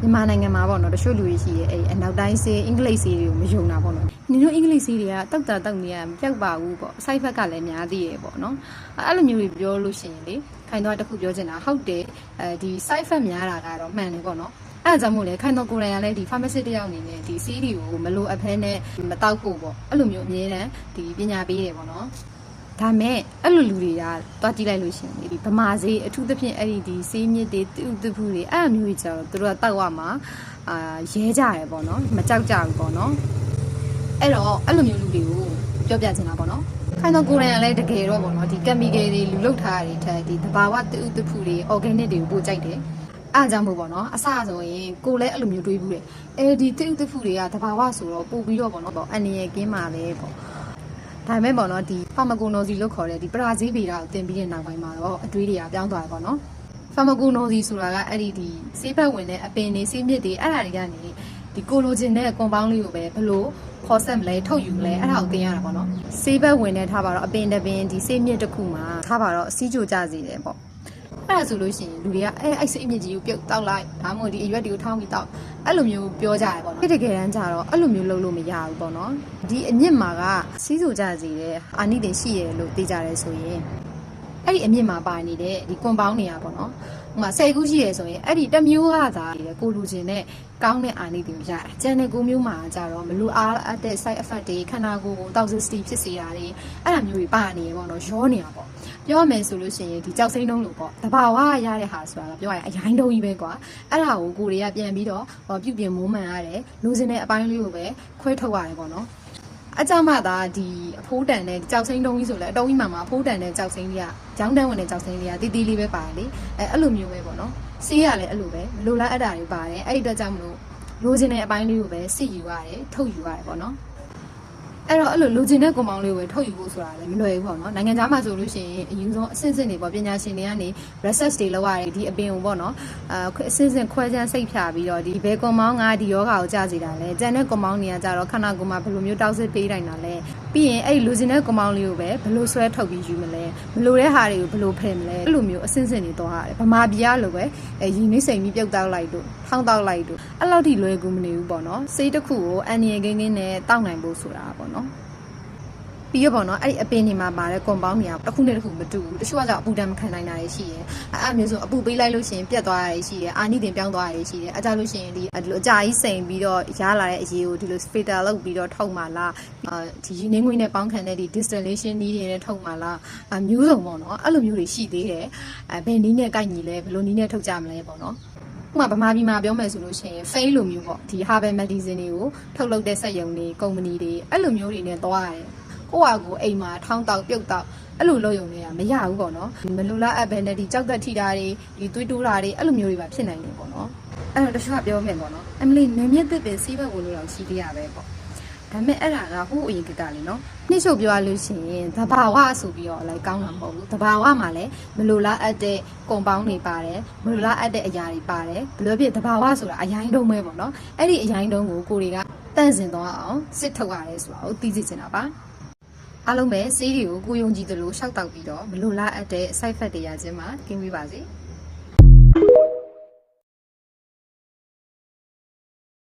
မြန်မာနိုင်ငံမှာပေါ့နော်တချို့လူတွေရှိရဲ့အဲ့အနောက်တိုင်းစေးအင်္ဂလိပ်စေးတွေကိုမယုံတာပေါ့နော်နင်တို့အင်္ဂလိပ်စေးတွေကတောက်တာနေရမပြောက်ပါဘူးပေါ့ side effect ကလည်းများသေးရဲ့ပေါ့နော်အဲ့လိုမျိုးတွေပြောလို့ရှိရင်လေခိုင်တော့တစ်ခုပြောချင်တာဟုတ်တယ်ဒီ side effect များတာကတော့မှန်တယ်ပေါ့နော်အဲ့ဒါကြောင့်မို့လဲခိုင်တော့ကိုယ်တိုင်ကလည်းဒီ pharmacist တယောက်အနေနဲ့ဒီစေးတွေကိုမလိုအပ်ဖဲနဲ့မတောက်ဖို့ပေါ့အဲ့လိုမျိုးအမြဲတမ်းဒီပညာပေးတယ်ပေါ့နော်ဒါမဲ့အဲ့လိုလူတွေကတွားကြည့်လိုက်လို့ရှိရင်ဒီဗမာစေးအထူးသဖြင့်အဲ့ဒီစေးမြစ်တွေတူဖူးတွေအဲ့အမျိုးကြီးကျတော့သူတို့ကတောက်ရမှာရဲကြရပေါ့နော်မကြောက်ကြဘူးပေါ့နော်အဲ့တော့အဲ့လိုမျိုးလူတွေကိုပြောပြချင်တာပေါ့နော်ခိုင်တော့ကိုယ်တိုင်ကလည်းတကယ်တော့ပေါ့နော်ဒီ chemical တွေလူလုတ်ထားတဲ့ထက်ဒီသဘာဝတူဖူးတွေ organic တွေကိုပို့ကြိုက်တယ်အားကြောင့်မို့ပေါ့နော်အစဆိုရင်ကိုလည်းအဲ့လိုမျိုးတွေးဘူးတယ်အဲဒီတူဖူးတွေကသဘာဝဆိုတော့ပို့ပြီးတော့ပေါ့နော်အန်ရယ်ကင်းပါလေပေါ့ဒါပေမဲ့ပေါ့နော်ဒီ pharmacology လို့ခေါ်တဲ့ဒီပရာဇီးဗေဒကိုသင်ပြီးတဲ့နောက်ပိုင်းမှာတော့အတွေးတွေကပြောင်းသွားတယ်ပေါ့နော် pharmacology ဆိုတာကအဲ့ဒီဆေးဘက်ဝင်တဲ့အပင်တွေဆေးမြစ်တွေအဲ့ဒါတွေကနေဒီကိုလိုဂျင်တဲ့ compound လေးကိုပဲဘလို့ဖော်ဆက်မလဲထုတ်ယူမလဲအဲ့ဒါကိုသင်ရတာပေါ့နော်ဆေးဘက်ဝင်တဲ့ထားပါတော့အပင်တစ်ပင်ဒီဆေးမြစ်တစ်ခုမှာထားပါတော့အစည်းကြိုကြစေတယ်ပေါ့အဲ့ဒါဆိုလို့ရှိရင်လူတွေကအဲ့ဆေးမြစ်ကြီးကိုပြုတ်တောက်လိုက်ဒါမှမဟုတ်ဒီအရွက်တွေကိုထောင်းပြီးတောက်အဲ့လိုမျိုးပြောကြတယ်ပေါ့နော်တကယ်တမ်းကျတော့အဲ့လိုမျိုးလုပ်လို့မရဘူးပေါ့နော်ဒီအမြင့်မှာကစီးဆိုကြစေတဲ့အာနိသင်ရှိရလို့သိကြတယ်ဆိုရင်အဲ့ဒီအမြင့်မှာပါနေတဲ့ဒီ compound တွေကပေါ့နော်ဟိုမှာ10ခုရှိရဆိုရင်အဲ့ဒီတစ်မျိုးကသာကိုလူချင်းနဲ့ကောင်းတဲ့အာနိသင်ကိုရတယ်ကျန်တဲ့ကိုမျိုးမှာကြတော့မလိုအားအပ်တဲ့ side effect တွေခန္ဓာကိုယ်ကို toxicity ဖြစ်စေတာတွေအဲ့ဒါမျိုးတွေပါနေရပေါ့နော်ရောနေတာပေါ့ပြောမယ်ဆိုလို့ရှိရင်ဒီကြောက်စိမ့်တုံးလို့ပေါ့တဘာဝရတဲ့ဟာဆိုတာပြောရရင်အရင်တုံးကြီးပဲကွာအဲ့ဒါကိုတွေကပြန်ပြီးတော့ပြုပြင်မိုးမှန်ရတယ်လိုချင်တဲ့အပိုင်းလေးကိုပဲခွဲထုတ်ရတယ်ပေါ့နော်အကြောင်းမှသာဒီအဖိုးတန်တဲ့ကြောက်စိမ့်တုံးကြီးဆိုလဲအတုံးကြီးမှာအဖိုးတန်တဲ့ကြောက်စိမ့်လေးကရောင်းတန်းဝင်တဲ့ကြောက်စိမ့်လေးကတီးတီးလေးပဲပါတယ်လေအဲ့လိုမျိုးပဲပေါ့နော်စီးရလဲအဲ့လိုပဲလိုလားအပ်တာတွေပါတယ်အဲ့ဒီအတွက်ကြောင့်မလို့လိုချင်တဲ့အပိုင်းလေးကိုပဲစစ်ယူရတယ်ထုတ်ယူရတယ်ပေါ့နော်အဲ့တော့အဲ့လိုလိုချင်တဲ့ကွန်ပေါင်းလေးကိုပဲထုတ်ယူဖို့ဆိုတာလည်းမလွယ်ဘူးပေါ့နော်နိုင်ငံခြားမှာဆိုလို့ရှိရင်အရင်ဆုံးအဆင့်ဆင့်တွေပေါ့ပညာရှင်တွေကနေ research တွေလုပ်ရတယ်ဒီအပင်ကိုပေါ့နော်အဆင့်ဆင့်ခွဲခြမ်းစိတ်ဖြာပြီးတော့ဒီဘယ်ကွန်ပေါင်းကဒီယောဂါကိုကြာစေတာလဲကျန်တဲ့ကွန်ပေါင်းတွေကကြတော့ခန္ဓာကိုယ်မှာဘယ်လိုမျိုးတောက်စစ်ပေးနိုင်တာလဲပြီးရင်အဲ့လိုချင်တဲ့ကွန်ပေါင်းလေးကိုပဲဘယ်လိုဆွဲထုတ်ပြီးယူမလဲမလိုတဲ့ဟာတွေကိုဘယ်လိုဖယ်မလဲအဲ့လိုမျိုးအဆင့်ဆင့်တွေတော့ရတယ်ဗမာပြည်ကလိုပဲရင်းနှီးစိမ်ပြီးပြုတ်တောက်လိုက်တို့ထောင်းတောက်လိုက်တို့အဲ့လောက်ထိလွယ်ကူမနေဘူးပေါ့နော်စိတ်တစ်ခုကိုအန်ရယ်ကင်းကင်းနဲ့တောက်နိုင်ဖို့ဆိုတာပေါ့နော်ပြီးရပေါ့နော်အဲ့ဒီအပင်တွေမှာပါတဲ့ compound တွေကတစ်ခုနဲ့တစ်ခုမတူဘူးတချို့ကအပူတမ်းမခံနိုင်တာတွေရှိတယ်အဲ့မျိုးဆိုအပူပေးလိုက်လို့ရှိရင်ပြတ်သွားတာတွေရှိတယ်အာနိသင်ပြောင်းသွားတာတွေရှိတယ်အဲ့ကြလို့ရှိရင်ဒီလိုအကြာကြီးစိန်ပြီးတော့ရလာတဲ့အရေးကိုဒီလို filter လုပ်ပြီးတော့ထုတ်မှလားဒီရင်းနှီးငွေနဲ့ပေါင်းခံတဲ့ဒီ distillation နည်းတွေနဲ့ထုတ်မှလားမျိုးစုံပေါ့နော်အဲ့လိုမျိုးတွေရှိသေးတယ်ဘယ်နည်းနဲ့ကိုက်ညီလဲဘယ်လိုနည်းနဲ့ထုတ်ကြမလဲပေါ့နော်ဥပမာဗမာပြည်မှာပြောမယ်ဆိုလို့ရှိရင် fail လိုမျိုးပေါ့ဒီ herbal medicine တွေကိုထုတ်လုပ်တဲ့စက်ရုံတွေကုမ္ပဏီတွေအဲ့လိုမျိုးတွေနဲ့သွားရတယ်ကိုယ့်ဟာကိုအိမ်မှာထောင်းတောက်ပြုတ်တောက်အဲ့လိုလုပ်ရုံနဲ့မရဘူးပေါ့နော်မလိုလားအပ်ပဲနဲ့ဒီကြောက်သက်ထိတာတွေဒီသွေးတိုးတာတွေအဲ့လိုမျိုးတွေပါဖြစ်နိုင်တယ်ပေါ့နော်အဲ့တော့တချို့ကပြောမယ်ပေါ့နော်အမလီနမြင့်သစ်ပင်စီးဘက်ဝင်လို့တော့ရှိသေးရပဲပေါ့ဒါပေမဲ့အဲ့ဒါကဟိုးအရင်ကတည်းကလေနော်နှိမ့်ချုပ်ပြောရလို့ရှိရင်သဘာဝဆိုပြီးတော့လိုက်ကောင်းတာမဟုတ်ဘူးသဘာဝမှာလည်းမလိုလားအပ်တဲ့ကွန်ပေါင်းတွေပါတယ်မလိုလားအပ်တဲ့အရာတွေပါတယ်ဘယ်လိုဖြစ်သဘာဝဆိုတာအရင်တုံးပဲပေါ့နော်အဲ့ဒီအရင်တုံးကိုကိုတွေကတန့်စင်သွားအောင်စစ်ထုတ်ရတယ်ဆိုတာကိုသိစေချင်တာပါအားလုံးပဲဆေးတွေကိုကိုယုံကြည်သလိုရှောက်တောက်ပြီးတော့မလိုလားအပ်တဲ့ side effect တွေရခြင်းမှာကင်းဝေးပါစေ။